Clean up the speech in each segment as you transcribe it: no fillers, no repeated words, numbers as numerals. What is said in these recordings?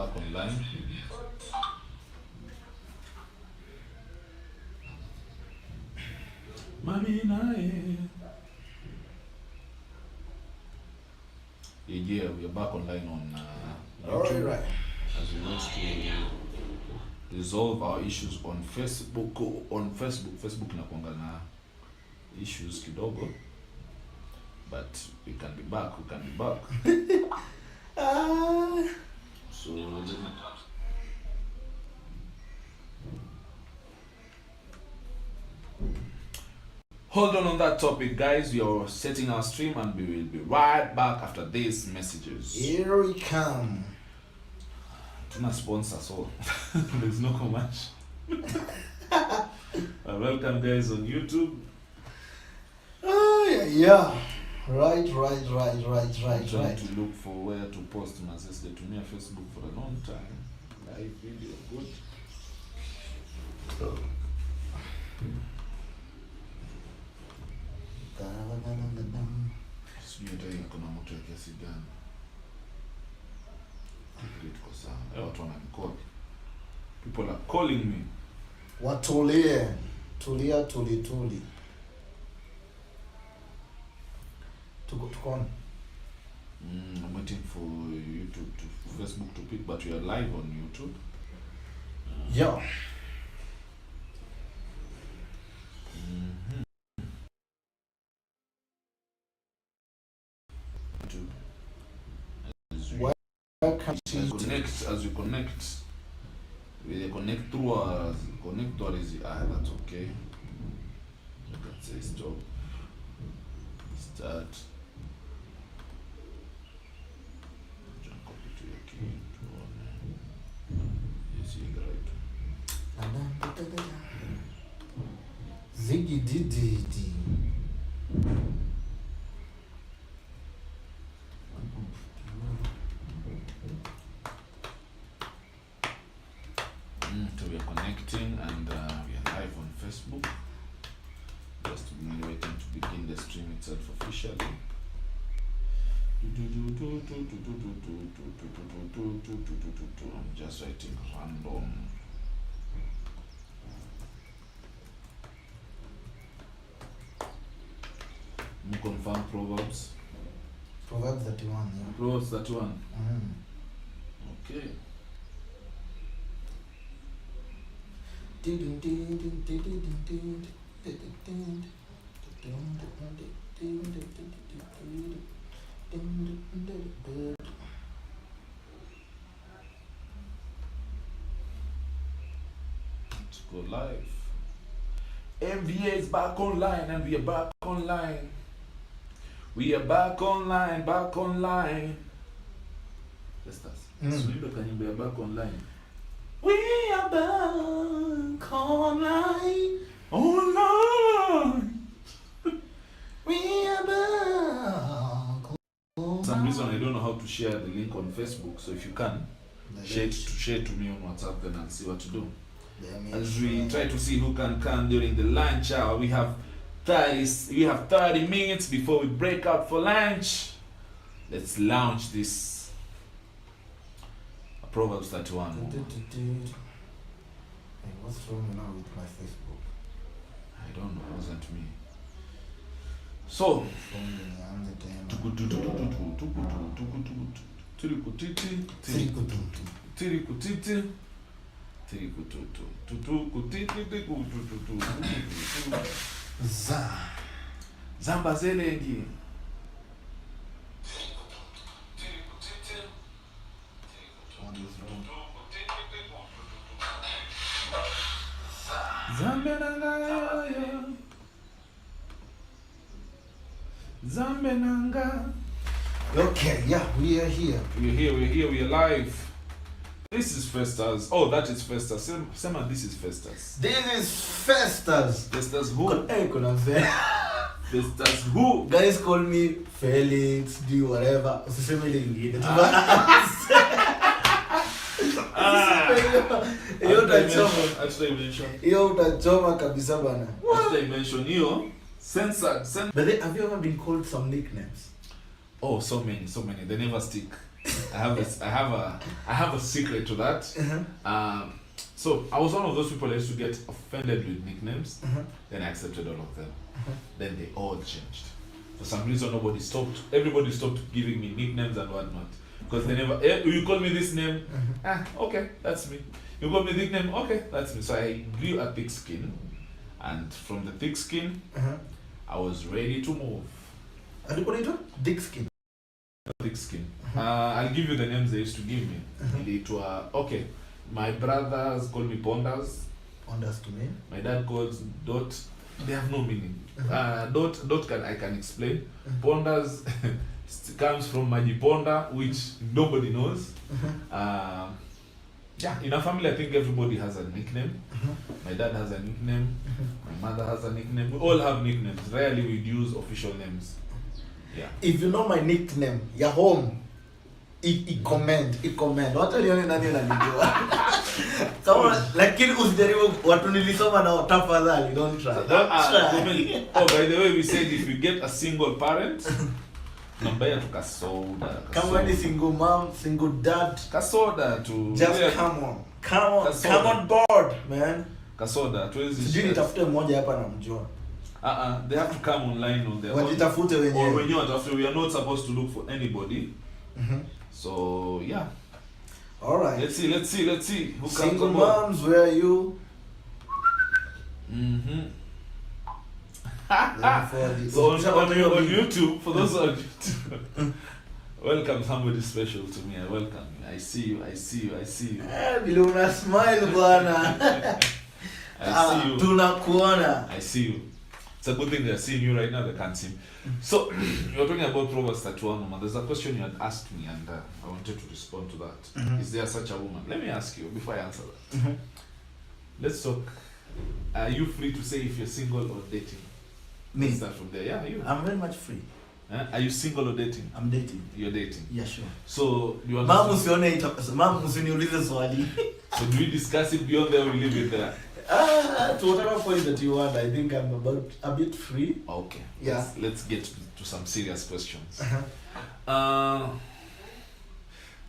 back online. Mami nae. Yeah, we are back online on YouTube. Right. As we want to resolve our issues on Facebook. Facebook inakuanga na issues kidogo. But we can be back. So hold on that topic, guys. We are setting our stream and we will be right back after these messages. Here we come. Tuna sponsor, so there's no commercial. Welcome, guys, on YouTube. Yeah. Right. I'm trying to look for where to post my sister to me on Facebook for a long time. Live video, good. Sijui hata kuna moto ya kiasi gani. Tuko sawa. Watu wananicall. People are calling me. Watulie. Tulia. Tuko on. I'm waiting for YouTube to Facebook to pick, but we are live on YouTube. Yeah. As we connect, we connect through our connector is that's okay. Let's say stop. Start. Copy to your key. Yes, you're right. Ziggy didi. So we are connecting and we are live on Facebook. Just waiting to begin the stream itself officially. I'm just writing random. You confirm Proverbs? Proverbs 31, yeah. Proverbs 31. Okay. Let's go live. MVA is back online and we are back online. We are back online. Let's start. So can you be back online? We are back online. We are back. For some reason I don't know how to share the link on Facebook, so if you can share to me on WhatsApp, then I'll see what to do. As we try to see who can come during the lunch hour. We have 30 minutes before we break up for lunch. Let's launch this Proverbs 31. Hey, what's wrong now with my Facebook? I don't know, it wasn't me. So Zamba zelengi. Zambe nanga. Okay, yeah, we are here. We are live. This is Festus. Oh, that is Festus. Sema, this is Festus. This is Festus. Festus who? Festus who? Guys call me Felix, do whatever. Usiseme ile ingine. Hiyo utachoma kabisa bana. After I mention hiyo, censored. But have you ever been called some nicknames? Oh, so many. They never stick. I have a secret to that. So I was one of those people that used to get offended with nicknames. Then I accepted all of them. Then they all changed. For some reason, everybody stopped giving me nicknames and whatnot. Because they never, you call me this name, okay, that's me. You call me nickname, okay, that's me. So I grew a thick skin. And from the thick skin, I was ready to move. And what do you do? Thick skin. Thick skin. I'll give you the names they used to give me. It were, okay, my brothers call me Ponders. Ponders to me. My dad calls Dot. They have no meaning. Dot I can explain. Ponders comes from Majiponda, which nobody knows. Yeah, in our family, I think everybody has a nickname. My dad has a nickname. My mother has a nickname. We all have nicknames. Rarely we use official names. Yeah. If you know my nickname, your home, it comment. What are you unanijua? Kama lakini usijaribu watu nilisoma na tafadhali don't try. Oh, by the way, we said if you get a single parent, nambaya tu kasoda. Kama ni single mom, single dad, kasoda tu. Just come on board, man. Kasoda tuwezi. Sijui nitafute mmoja hapa namjua. They have to come online on their own. Wajitafute wenyewe. Or wenyewe watafute. We are not supposed to look for anybody. So yeah. All right. Let's see who comes single on moms, where are you? So on YouTube, for those on YouTube, welcome somebody special to me. I welcome you. I see you. Vile una smile bwana. I see you. Tunakuona. I see you. It's a good thing they're seeing you right now. They can't see me. So you're talking about Proverbs 31 woman. There's a question you had asked me, and I wanted to respond to that. Is there such a woman? Let me ask you before I answer that. Let's talk. Are you free to say if you're single or dating? Me? Start from there. Yeah, you. I'm very much free. Are you single or dating? I'm dating. You're dating. Yeah, sure. So do you want? Mama usiniulize swali. So do we discuss it beyond there? Or we leave it there. To whatever point that you want, I think I'm about a bit free. Okay. Yeah. Let's get to some serious questions.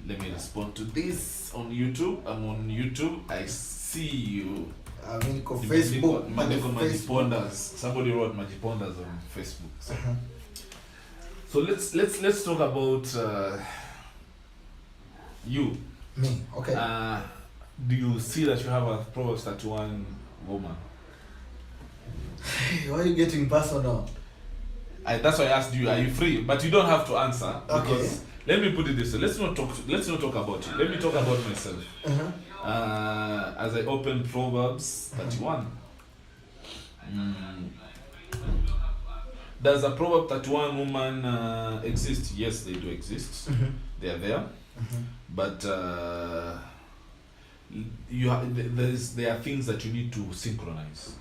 Let me respond to this on YouTube. I'm on YouTube. I see you. I mean, on Facebook. Majipondas. Somebody wrote Majipondas on Facebook. So let's talk about you. Me. Okay. Do you see that you have a Proverbs 31 woman? Why are you getting personal? That's why I asked you. Are you free? But you don't have to answer. Okay. Let me put it this way. Let's not talk about you. Let me talk about myself. As I open Proverbs 31. Does a Proverbs 31 woman exist? Yes, they do exist. They are there. But there are things that you need to synchronize.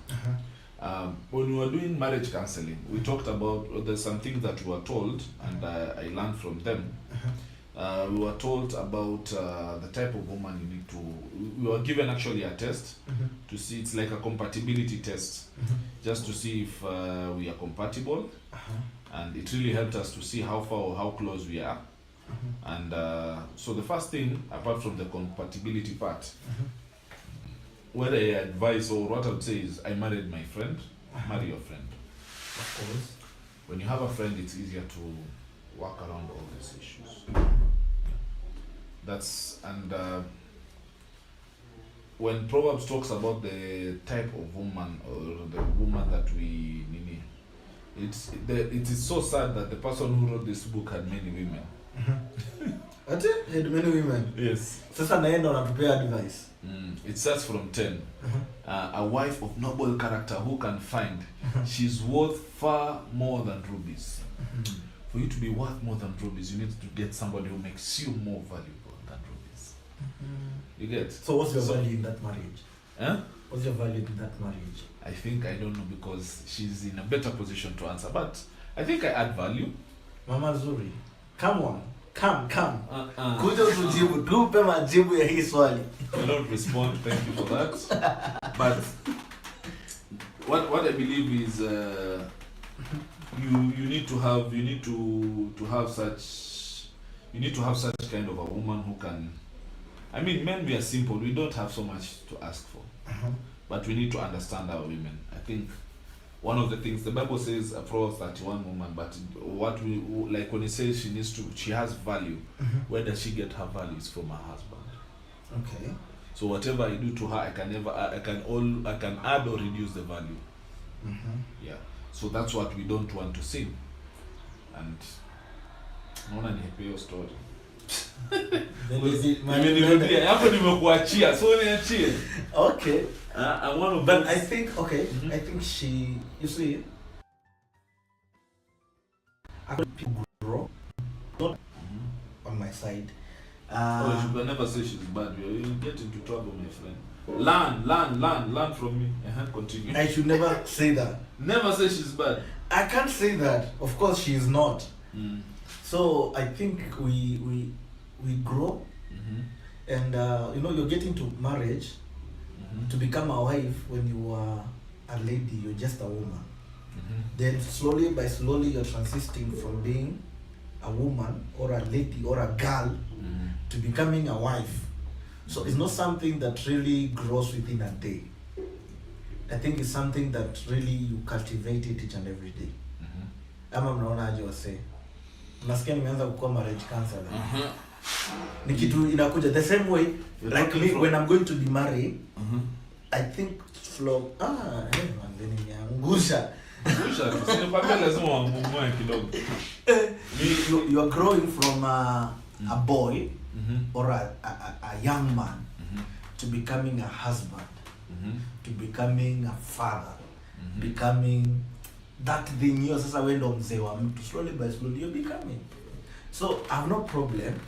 When we were doing marriage counseling, we talked about there's some things that we were told, and I learned from them. We were told about the type of woman you need to. We were given actually a test to see. It's like a compatibility test, just to see if we are compatible, and it really helped us to see how far or how close we are. And so the first thing, apart from the compatibility part, what I advise or what I would say is, I married my friend. Marry your friend. Of course. When you have a friend, it's easier to work around all these issues. When Proverbs talks about the type of woman or the woman that we need, it is so sad that the person who wrote this book had many women. Had many women. Yes. Sasa naenda unatupea advice. It starts from 10. A wife of noble character who can find. She's worth far more than rubies. For you to be worth more than rubies, you need to get somebody who makes you more valuable than rubies. You get? So what's your value in that marriage? Huh? What's your value in that marriage? I don't know, because she's in a better position to answer. But I think I add value. Mama Zuri, come on. Come. Kuja utujibu, tupe majibu ya hii swali. I don't respond, thank you for that. But what I believe is you need to have such you need to have such kind of a woman who can. I mean, men, we are simple. We don't have so much to ask for, but we need to understand our women. I think one of the things the Bible says, a Proverbs 31 woman, but what we like when it says she has value. Where does she get her values? From her husband. Okay. So whatever I do to her, I can add or reduce the value. Yeah. So that's what we don't want to see. And naona nihepe hiyo story. Hapo nimekuachia, so niachie. Okay. I'm one of but those. I think I think she, you see, I could grow not on my side. You can never say she's bad. You get into trouble, my friend. Learn from me. Continue. I should never say that. Never say she's bad. I can't say that. Of course, she is not. So I think we grow, and you know, you're getting to marriage to become a wife. When you are a lady, you're just a woman. Then slowly by slowly, you're transitioning from being a woman or a lady or a girl to becoming a wife. So it's not something that really grows within a day. I think it's something that really you cultivate it each and every day. Ama mnaona aje wase? Nasikia nimeanza kukuwa marriage counselor. Ni kitu inakuja the same way like me when I'm going to be married. I think flow nimeangusha. You are growing from a boy or a young man to becoming a husband, to becoming a father, becoming that thing you sasa wendo mzee wa mtu. Slowly by slowly you're becoming. So I have no problem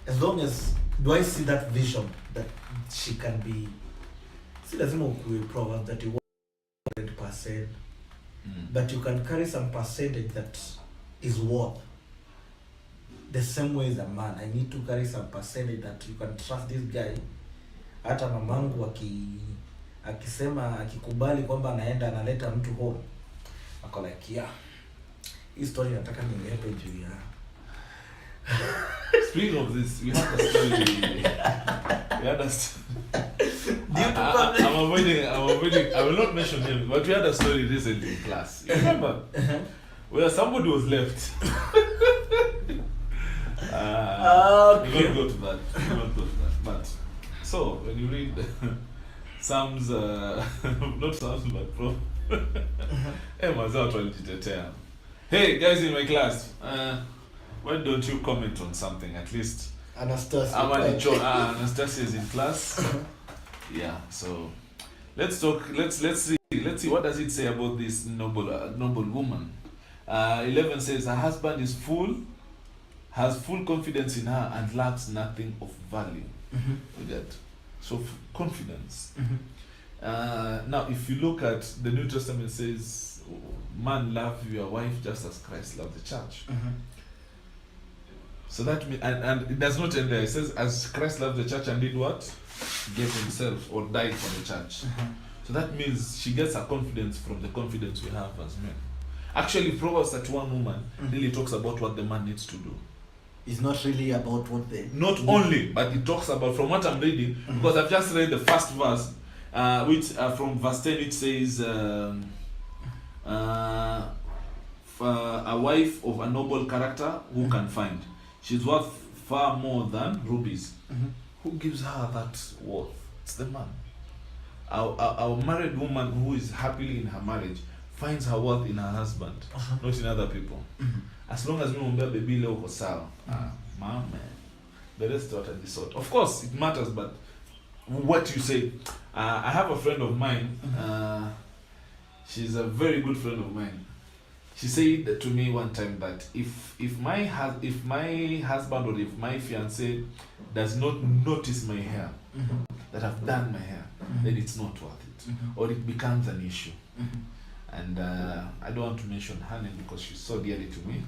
as long as do I see that vision that she can be. See, lazima ukuwe proverb that you 100%, but you can carry some percentage that is worth. The same way as a man, I need to carry some percentage that you can trust this guy. Hata mamangu akisema akikubali kwamba anaenda analeta mtu home, ako like yeah, hii story nataka nilepe juu ya. Speaking of this, we had a story. I'm avoiding. I will not mention him, but we had a story recently in class. You remember? Where somebody was left. We don't go to that. But so when you read Psalms, not Psalms, but from hey guys in my class, why don't you comment on something at least? Anastasia. Anastasia is in class. Yeah, so let's talk. Let's see what does it say about this noble woman. 11 says her husband has full confidence in her and lacks nothing of value. With that, so confidence. Now, if you look at the New Testament, says, "Man, love your wife just as Christ loved the church." So that means, and it does not end there. It says, "As Christ loved the church and did what? Gave himself or died for the church." So that means she gets her confidence from the confidence we have as men. Actually, Proverbs 31 woman really talks about what the man needs to do. It's not really about what they... Not only, but it talks about, from what I'm reading, because I've just read the first verse, which from verse 10 it says, a wife of a noble character who can find. She's worth far more than rubies. Who gives her that worth? It's the man. Our married woman who is happily in her marriage finds her worth in her husband, not in other people. As long as we remember baby leo uko sawa, man, the rest what I sort. Of course, it matters, but what you say. I have a friend of mine. She's a very good friend of mine. She said to me one time that if my husband or if my fiance does not notice my hair, that I've done my hair, then it's not worth it, or it becomes an issue. And I don't want to mention her name because she's so dearly to me,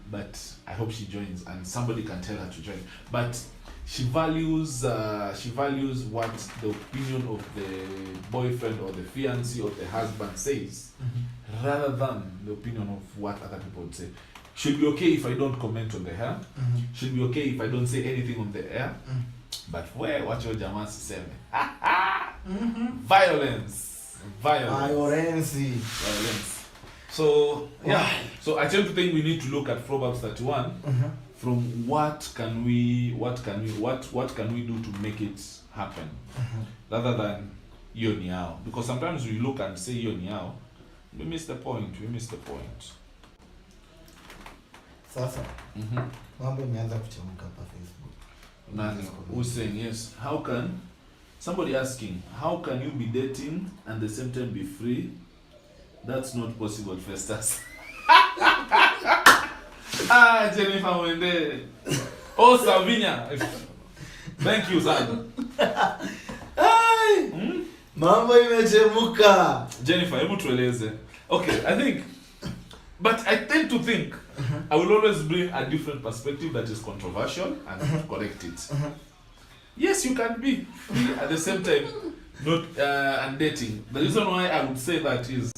but I hope she joins and somebody can tell her to join. But she values what the opinion of the boyfriend or the fiancé or the husband says, rather than the opinion of what other people would say. She'll be okay if I don't comment on the hair. she'll be okay if I don't say anything on the air. But where watch your jamaa siseme. Violence. So yeah. So I tend to think we need to look at Proverbs 31 from what can we do to make it happen, rather than hiyo ni yao. Because sometimes we look and say hiyo ni yao, we miss the point. Sasa mambo imeanza kuchemka hapa Facebook. Who's saying yes? How can somebody asking, how can you be dating and at the same time be free? That's not possible, Festus. Jennifer Wende. Oh, Savinia. Thank you, son. Mambo imechemka. Jennifer, hebu tueleze. Okay, but I tend to think I will always bring a different perspective that is controversial and correct it. Yes, you can be free at the same time not and dating. The reason why I would say that is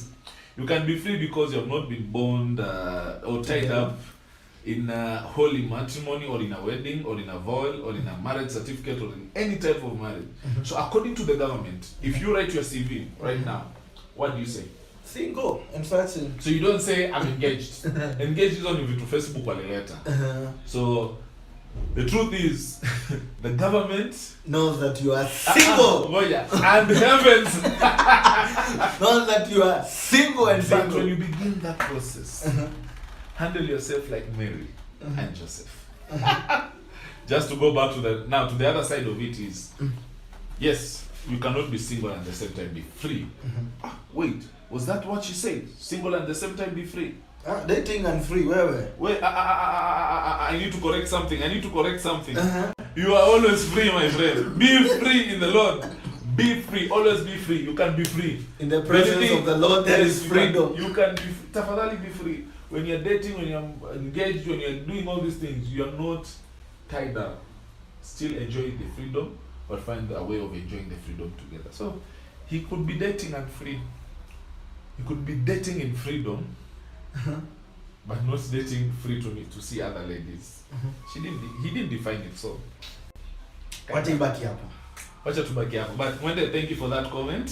you can be free because you have not been bound or tied up in a holy matrimony or in a wedding or in a vow or in a marriage certificate or in any type of marriage. So according to the government, if you write your CV right now, what do you say? Single and searching. So you don't say I'm engaged. Engaged is only to Facebook or later. So the truth is, the government knows that you are single. And heavens knows that you are single and single. But when you begin that process, handle yourself like Mary and Joseph. Just to go back to the other side of it is, yes, you cannot be single and at the same time be free. Wait, was that what she said? Single and at the same time be free? Dating and free, where? Wait, I need to correct something. You are always free, my friend. Be free in the Lord. Be free. Always be free. You can be free. In the presence of the Lord, there is freedom. You can be tafadhali be free. When you're dating, when you're engaged, when you're doing all these things, you're not tied up. Still enjoy the freedom, but find a way of enjoying the freedom together. So he could be dating and free. He could be dating in freedom, but not dating free to see other ladies. He didn't define it so. Wacha tubaki hapo. But Mwende, thank you for that comment.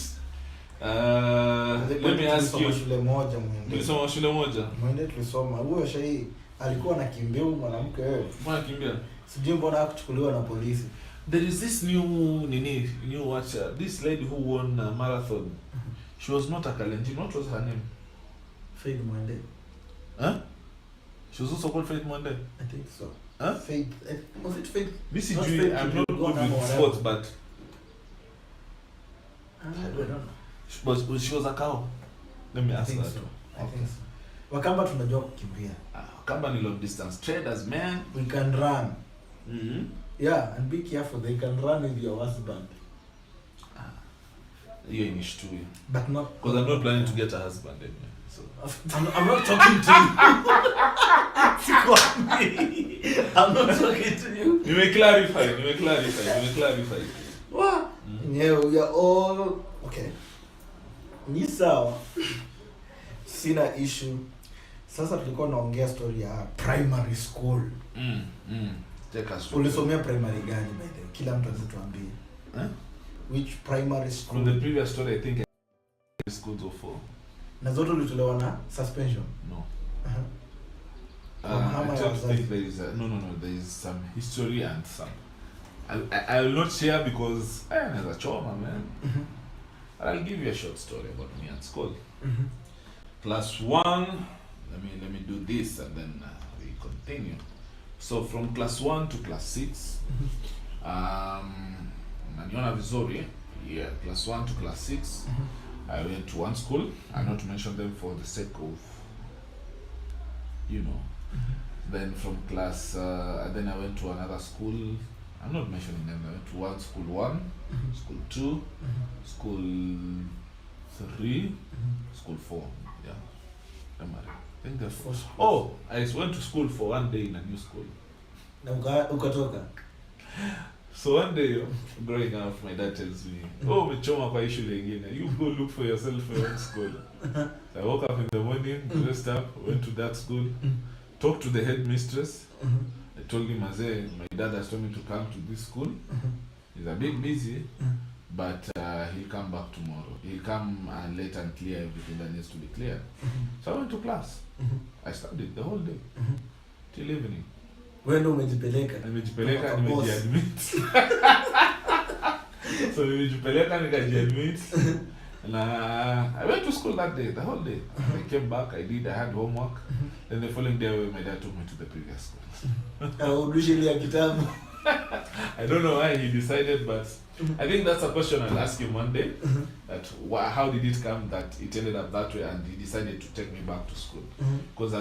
Let me ask you. Tulisoma shule moja. Mwende tulisoma. Huyo shai alikuwa anakimbia mwanamke wewe. Mbona kimbia? Sijui mbona hakuchukuliwa na polisi. There is this new watcher. This lady who won a marathon. She was not a Kalenjin. What was her name? Faith Mwende. Huh? She was also called Faith Mwende? I think so. Huh? Faith. Was it Faith? I'm not good with sports, but I don't know. She was a cow. Let me ask that. So. I think so. Wakamba tunajua kukimbia. Wakamba ni long distance traders, man. We can run. Yeah, and be careful. They can run with your husband. Hiyo inishtui. But not because I'm not planning to get a husband anyway. So I'm not talking to you. I'm not talking to you. You may clarify. What? Yeah, we are all okay. Ni sawa. Sina issue. Sasa tulikuwa naongea story ya primary school. Take us through. Ulisomea primary gani by the way? Kila mtu anatuambia. Which primary school? From the previous story, I think schools of 4. Na zote ulitolewa na suspension? No. I don't think there is there is some history and some. I will not share because I am a trauma, man. I'll give you a short story about me at school. Class 1, let me do this and then we continue. So from class 1 to class 6, Naniona vizuri, yeah, class 1 to class 6, I went to one school. I'm not to mention them for the sake of, Then from class, then I went to another school. I'm not mentioning them. I went to one school 1, school 2, school 3, school 4. Yeah, I think they're 4. Oh, I went to school for one day in a new school. Ukatoka. So one day, growing up, my dad tells me, umechoma kwa shule ingine. You go look for yourself for your own school. So I woke up in the morning, dressed up, went to that school, talked to the headmistress, I told him, my dad has told me to come to this school. He's a bit busy, but he'll come back tomorrow. He'll come late and clear everything that needs to be cleared. So I went to class. I studied the whole day till evening. Wewe ndo umejipeleka? Nimejipeleka, nimejiadmit. So nimejipeleka nikajiadmit. And I went to school that day, the whole day. I came back, I had homework. Then the following day, my dad took me to the previous school. I don't know why he decided, but I think that's a question I'll ask him one day. That how did it come that it ended up that way, and he decided to take me back to school? Because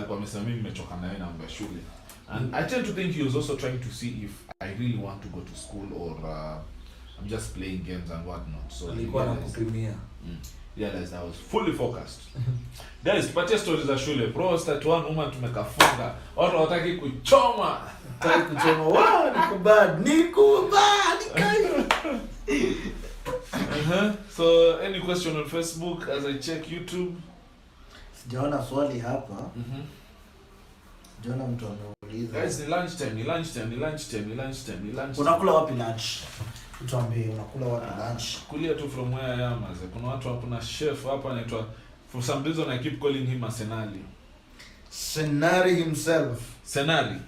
and I tend to think he was also trying to see if I really want to go to school or I'm just playing games and whatnot. So he realized I was fully focused. Guys, tupatie stories za shule. Pro start one woman tumekafunga. Watu wataki kuchoma. Wow, niko bad. So any question on Facebook as I check YouTube? Sijaona swali hapa. Sijaona mtu anauliza. Guys, ni lunchtime. Unakula wapi lunch? Tuambie unakula wapi lunch? Kulia tu from where I am. Kuna watu hapo na chef hapa anaitwa, for some reason I keep calling him a Senali. Senari himself. Senari,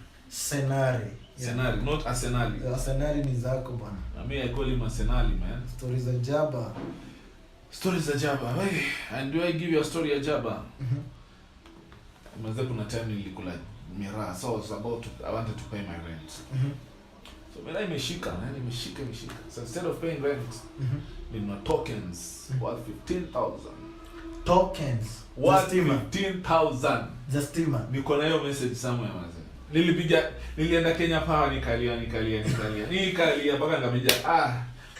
Yeah. not a Senali. Senari ni zako bwana. Me, I call him a Senali, man. Stories za Jaba. Hey, and do I give you a story ya Jaba? Kuna time nilikula miraa, so I wanted to pay my rent. So miraa imeshika. So instead of paying rent, tokens worth 15,000. Tokens. Worth 15,000. Justima. Niko na hiyo message somewhere maze. Nilienda Kenya Power nikalia mpaka ngamija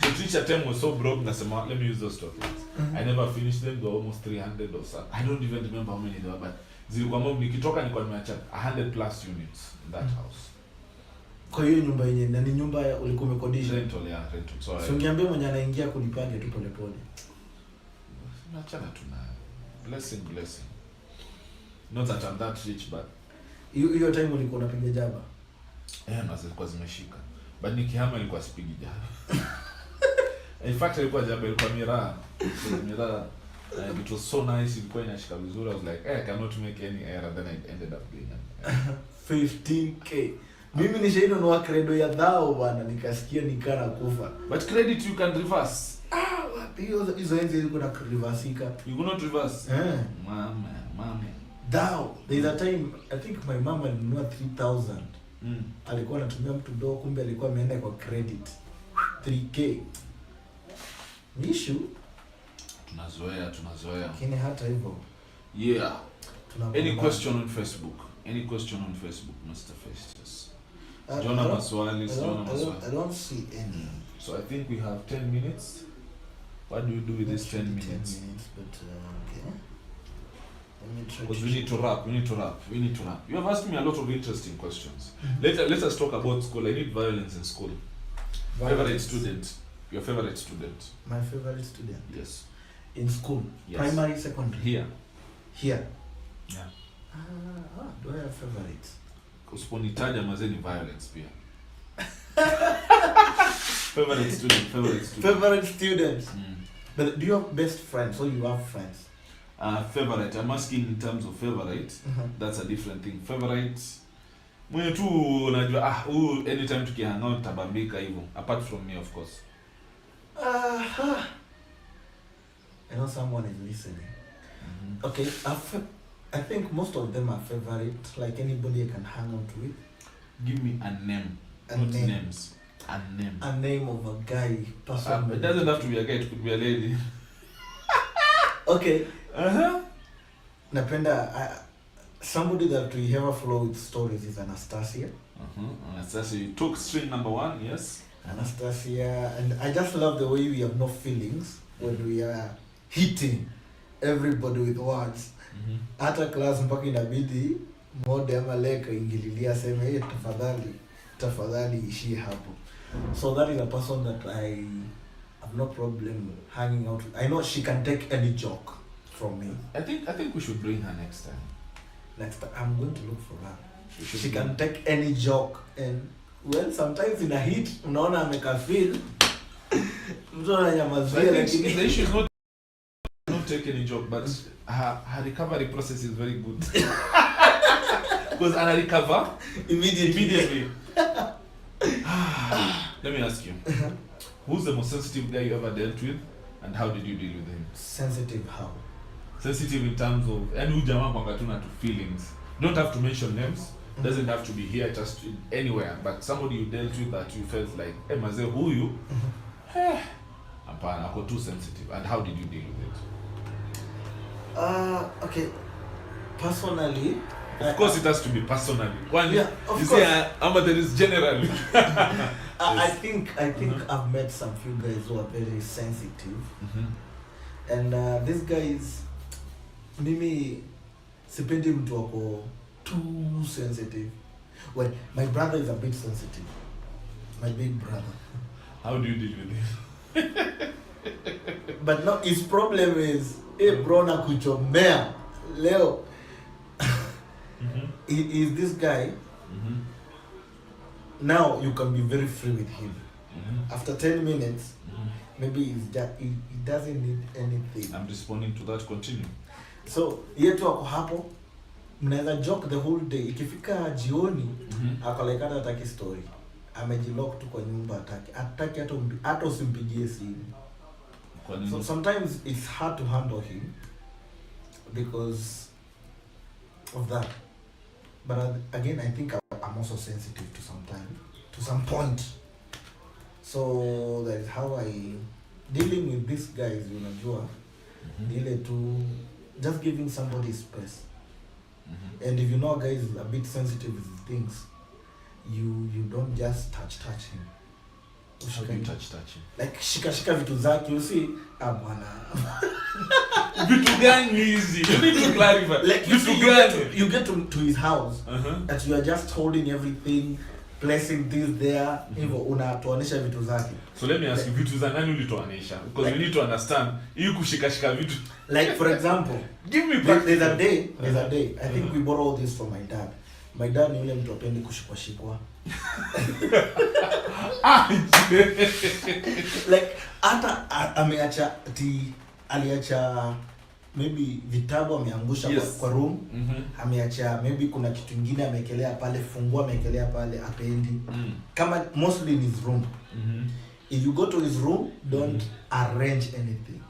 the teacher time was so broke nasema let me use those tokens. I never finished them, they were almost 300 or so. I don't even remember how many there were, but zilikuwa mob nikitoka nilikuwa nimeacha 100 plus units in that house. Kwa hiyo nyumba yenyewe na ni nyumba ulikuwa umekodisha? Rental. So ungeambia mwenye anaingia kulipaje tu pole pole. Nachana tuna blessing. Not that I'm that rich, but hiyo time ulikuwa unapiga Jaba? Na zilikuwa zimeshika. But nikihama ilikuwa sipigi Jaba. In fact ilikuwa Jaba, ilikuwa miraa. It was so nice, ilikuwa inashika vizuri. I was like, I cannot make any error. Then I ended up being 15k. Mimi nishainunua credo ya dhao bwana, nikasikia nikana kufa. But credit you can reverse. Wapi hizo enzi ilikuwa na reversika? You cannot reverse. Mama. Dhao. There's a time I think my mama alinunua 3,000. Alikuwa anatumia mtu do, kumbe alikuwa ameenda kwa credit 3k. Issue tunazoea. Lakini hata hivyo. Yeah. Any question on Facebook, Mr. Festus? Jona maswali. I don't see any. So I think we have 10 minutes. What do you do with this 10 minutes? 10 minutes, but okay. Because we need to wrap. You have asked me a lot of interesting questions. Let us talk about school. I need violence in school. Favorite student. Your favorite student. My favorite student. Yes. In school. Yes. Primary, secondary. Here. Yeah. Do I have favorites? Usiponitaja mazeni violence pia. Favorite student. But do you have best friends or you have friends? Favorite. I'm asking in terms of favorite. That's a different thing. Favorite. Mwenye tu unajua anytime tukihang out tabambika hivyo. Apart from me, of course. I know someone is listening. Okay, I think most of them are favorite. Like anybody I can hang out with. Give me a name. Names. A name. A name of a guy. Person. It doesn't have to be a guy. It could be a lady. Okay. Napenda somebody that we ever flow with stories is Anastasia. Anastasia, you took string number 1, yes. Anastasia, and I just love the way we have no feelings when we are hitting everybody with words. Hata class mpaka inabidi mode ama leka ingililia sema tafadhali ishie hapo. So that is a person that I have no problem hanging out with. I know she can take any joke from me. I think we should bring her next time. I'm going to look for her. She can take any joke And well, sometimes in a hit, unaona ameka feel. Mtu ananyamazia lakini the issue is not taking a job, but her recovery process is very good. Because I recover immediately. Let me ask you, who's the most sensitive guy you ever dealt with, and how did you deal with him? Sensitive how? Sensitive in terms of, and who jamaa kwanga tu na to feelings. Don't have to mention names. Doesn't have to be here, just anywhere. But somebody you dealt with that you felt like, hey, maze huyu, hapana, ako too sensitive. And how did you deal with it? Okay. Personally, of course it has to be personally. One, yeah, of you course. say, but there is generally. I think I've met some few guys who are very sensitive. And these guys, mimi sipendi mtu wako too sensitive. Well, my brother is a bit sensitive. My big brother. How do you deal with it? But no, his problem is, bro na kuchomea leo. He is this guy. Now you can be very free with him. After 10 minutes, maybe he doesn't need anything. I'm responding to that. Continue. So yetu ako hapo, mnaweza joke the whole day. Ikifika jioni, akalekana hataki story. Amejilock tu kwa nyumba, hataki hata usimpigie simu. So sometimes it's hard to handle him because of that. But again, I think I'm also sensitive to some point. So that is how I dealing with these guys, unajua. Ile to just giving somebody space. And if you know a guy is a bit sensitive with things, you don't just touch him. How do you touch him? Like shika vitu zake, you see, bwana. Vitu gani hizi? You need to clarify. Like you get to his house, that you are just holding everything, placing this there, hivyo unatoanisha vitu zake. So let me ask you, vitu za nani ulitoanisha? Because like, you need to understand, hii kushika vitu. Like for example, give me there's a day, I think we borrowed this from my dad. My dad ni yule mtu apendi kushikwa. Like hata ameacha aliacha maybe vitabu ameangusha kwa room. Ameacha maybe kuna kitu kingine amekelea pale, fungua amekelea pale, apendi. Kama mostly in his room. If you go to his room, don't arrange anything.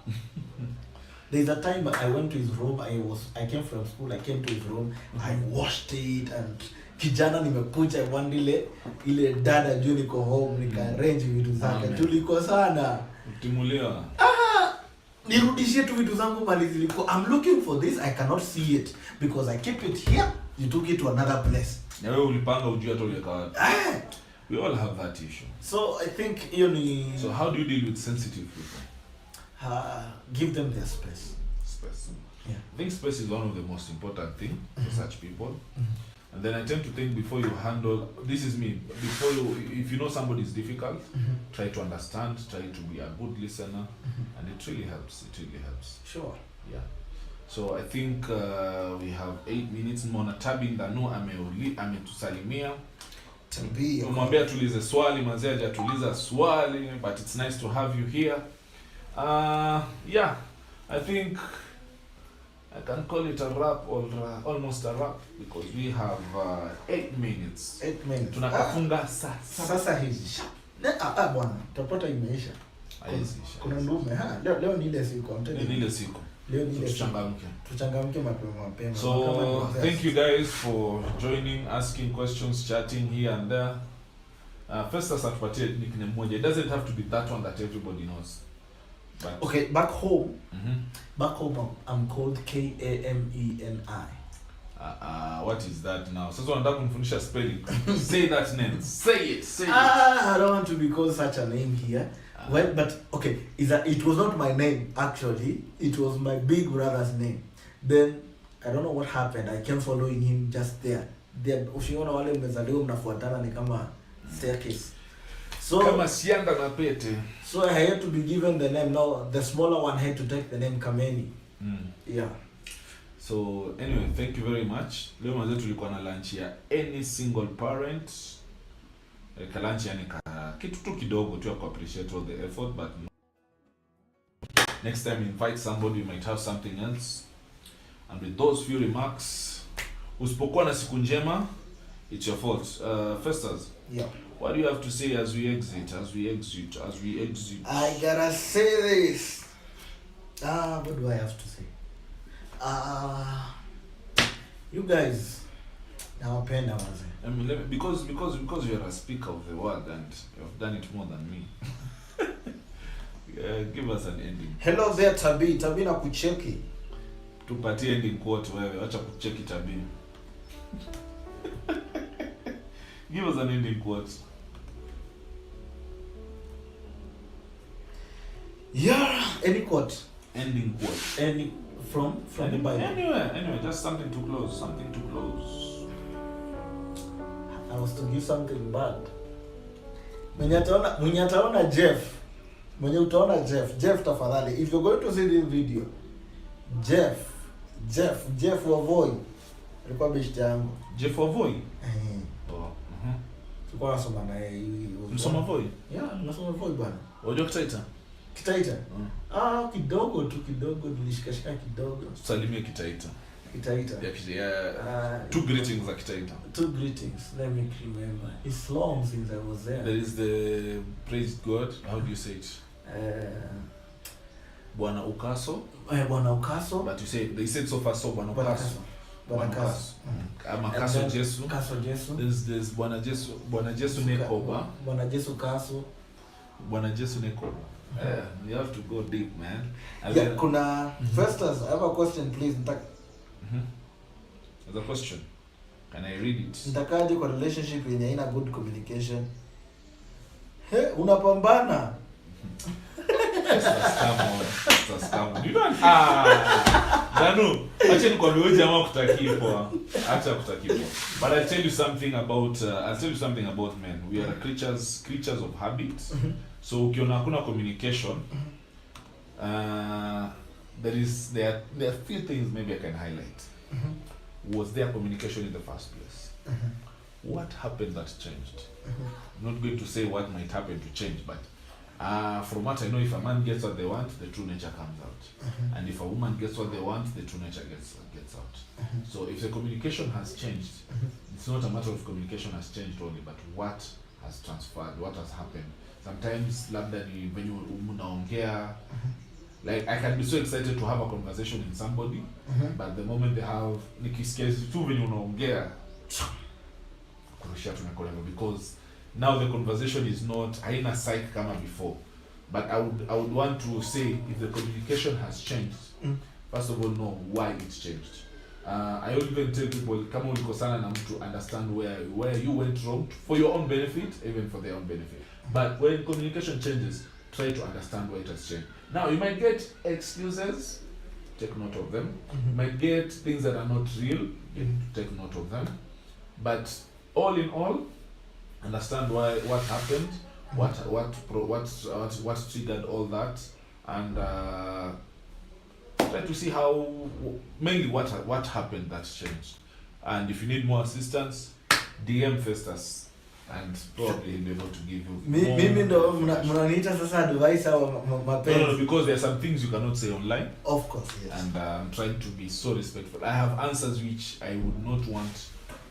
There's a time I went to his room, I came from school, I came to his room, I washed it, and kijana nimekuja one ile dada juu niko home, nika arrange vitu zake. Tuliko sana. Utimulewa. Nirudishie tu vitu zangu mali ziliko. I'm looking for this, I cannot see it because I keep it here. You took it to another place. Na wewe ulipanga ujue hata uliweka wapi. We all have that issue. So I think hiyo ni. So how do you deal with sensitive people? Give them their space. Yeah. I think space is one of the most important things for such people. And then I tend to think before you handle, this is me, if you know somebody is difficult, try to understand, try to be a good listener, and it really helps. Sure. Yeah. So I think we have 8 minutes. Mona Tabin Dano ametusalimia. Tumwambia tulize swali, mazee hajatuliza swali, but it's nice to have you here. Yeah, I think I can call it a wrap or almost a wrap because we have 8 minutes. 8 minutes. Tunakafunga sasa hizi. Bwana, tutapata imeisha. Kuna ndume. Leo ni ile siku. Ni ile siku. Leo ni ile tuchangamke. Tuchangamke mapema. So, thank you guys for joining, asking questions, chatting here and there. First atupatie nickname moja. It doesn't have to be that one that everybody knows. But okay, back home I'm called Kameni. What is that now? Sasa unataka kunifundisha spelling. Say that name. Say it. I don't want to be called such a name here. Well, but okay, it was not my name actually. It was my big brother's name. Then I don't know what happened. I came following him just there. Ushiona wale mmezaliwa mnafuatana ni kama staircase. So kama sianda na pete. So I had to be given the name. Now the smaller one had to take the name Kameni. Yeah. So anyway, thank you very much. Leo mwanzo tulikuwa na lunch ya any single parent lunch yani kitu tu kidogo tu ya ku appreciate all the effort, but next time invite somebody, you might have something else. And with those few remarks, usipokuwa na siku njema, it's your fault. Festus, yeah, what do you have to say as we exit? I gotta say this. What do I have to say? You guys, nawapenda waze. I mean, because you are a speaker of the word and you have done it more than me. Give us an ending. Hello there, Tabi na kucheki. Tupatie ending quote wewe, acha kucheki Tabi. Give us an ending quote. Yeah, any quote. Ending quote. Any from the Bible. Anyway, just something to close. I was to give something bad. Mwenye ataona Jeff. Mwenye utaona Jeff tafadhali. If you're going to see this video, Jeff Wavoy. Alikuwa best yangu. Jeff Wavoy? Oh. Tulikuwa nasoma na yeye. Msoma Wavoy? Yeah, nasoma Wavoy bwana. Unajua Kitaita? Kitaita? Kidogo nilishikashika kidogo. Salimia Kitaita. Yeah. Two greetings za Kitaita. Two greetings. Let me remember. It's long since I was there. There is the praise God. How do you say it? Bwana Ukaso. Bwana Ukaso. But they said so far so Bwana Ukaso. Bwana Ukaso. Kaso Jesu. Kaso Jesu. There's Bwana Jesu Nekoba. Bwana Jesu Kaso. Bwana Jesu Nekoba. Yeah, you have to go deep, man. Yeah, kuna Festus, I have a question, please. There's a question. Can I read it? Nitakaje kwa relationship yenye haina good communication? Unapambana. That's scam. You don't. Danu, acha nikwambie wewe jamaa kutakipo. Acha kutakipo. But I'll tell you something about men. We are creatures of habits. So ukiona hakuna communication, there are few things maybe I can highlight. Was there communication in the first place? What happened that changed? I'm not going to say what might happen to change, but from what I know, if a man gets what they want, the true nature comes out. And if a woman gets what they want, the true nature gets out. So if the communication has changed, it's not a matter of communication has changed only, but what has transferred, what has happened. Sometimes labda ni venye unaongea, like I can be so excited to have a conversation with somebody, but the moment they have nikisikia tu venye unaongea kurusha tunakoleva, because now the conversation is not haina psyche kama before. But I would want to say, if the communication has changed, first of all, know why it's changed. I even tell people, kama ulikosana na mtu, understand where you went wrong for your own benefit, even for their own benefit. But when communication changes, try to understand why it has changed. Now, you might get excuses, take note of them. You might get things that are not real, take note of them. But all in all, understand what happened, what triggered all that, and try to see how mainly what happened that changed. And if you need more assistance, DM Festus, and probably he'll be able to give you mimi ndo mnaniita sasa advice au mapenzi. No, because there are some things you cannot say online. Of course, yes. And I'm trying to be so respectful. I have answers which I would not want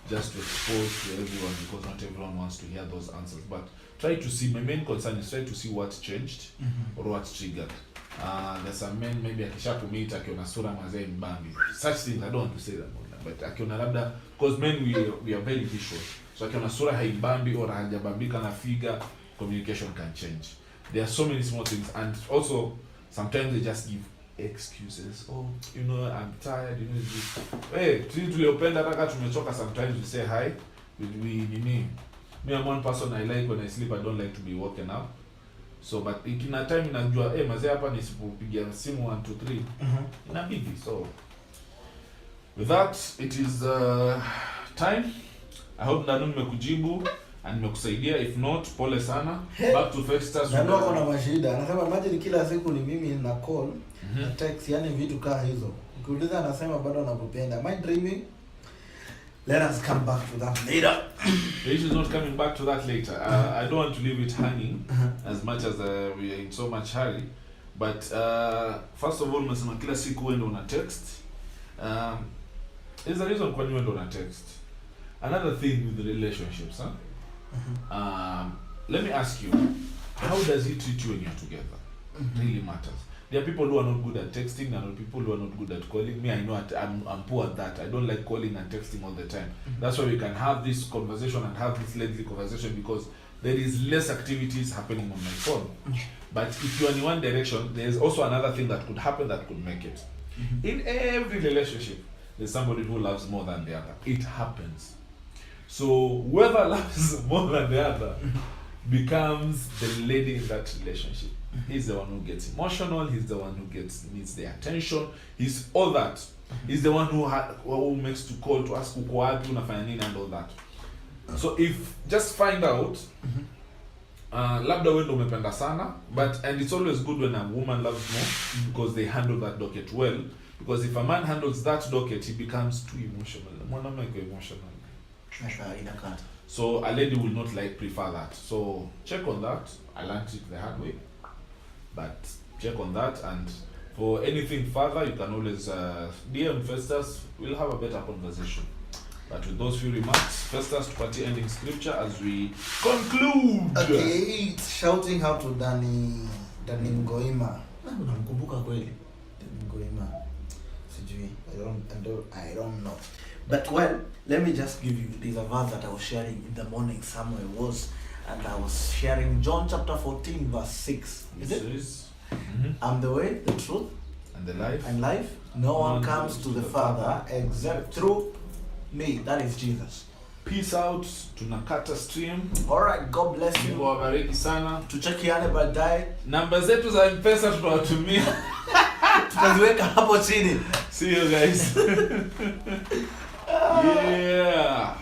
just to expose to everyone, because not everyone wants to hear those answers. But try to see, my main concern is try to see what changed or what triggered. There's some men maybe akishakumita akiona sura mazee mbambi. Such things I don't want to say them online, but akiona labda, because men we are very visual. So akiona sura haibambi or hajabambika na figure, communication can change. There are so many small things, and also sometimes they just give excuses. Oh, I'm tired, hey, tuliopenda taka tumechoka. Sometimes we say hi, me I'm one person I like when I sleep, I don't like to be woken up. So but ikina time inajua mazee hapa nisipopigia simu 1 2 3 inabidi. So with that, it is time. I hope Danu nimekujibu and nimekusaidia. If not, pole sana. Back to Festus. Ndio kuna mashida. Anasema imagine kila siku ni mimi na call na text, yani vitu kaa hizo. Ukiuliza anasema bado anakupenda. Am I dreaming? Let us come back to that later. The issue is not coming back to that later. I don't want to leave it hanging as much as we are in so much hurry. But first of all, umesema kila siku wewe ndo una text. There's a reason why wewe ndo una text. Another thing with the relationships, let me ask you, how does he treat you when you're together? Really matters. There are people who are not good at texting, and people who are not good at calling. Me, I know I'm poor at that. I don't like calling and texting all the time. That's why we can have this conversation and have this lengthy conversation, because there is less activities happening on my phone. But if you are in one direction, there is also another thing that could happen that could make it. In every relationship, there's somebody who loves more than the other. It happens. So whoever loves more than the other becomes the lady in that relationship. He's the one who gets emotional. He's the one who needs the attention. He's all that. He's the one who makes to call to ask uko wapi unafanya nini and all that. So if just find out, labda wewe ndo umependa sana, and it's always good when a woman loves more because they handle that docket well. Because if a man handles that docket, he becomes too emotional. Mwanaume iko emotional. So a lady will not prefer that. So check on that. I learned it the hard way. But check on that, and for anything further, you can always DM Festus. We'll have a better conversation. But with those few remarks, Festus, tupatie ending scripture as we conclude. Okay, shouting out to Danny Ngoima. Unamkumbuka kweli? Danny Ngoima. Sijui. I don't know. But well, let me just give you, there's a verse that I was sharing in the morning somewhere and I was sharing John chapter 14 verse 6. Is it? I'm the way, the truth, and the life. And life. No one comes to the Father except through me. That is Jesus. Peace out. Tunakata stream. Alright, God bless you. Mungu awabariki sana. Tuchekiane baadaye. Namba zetu za M-Pesa tutawatumia. Tutaziweka hapo chini. See you guys. Yeah.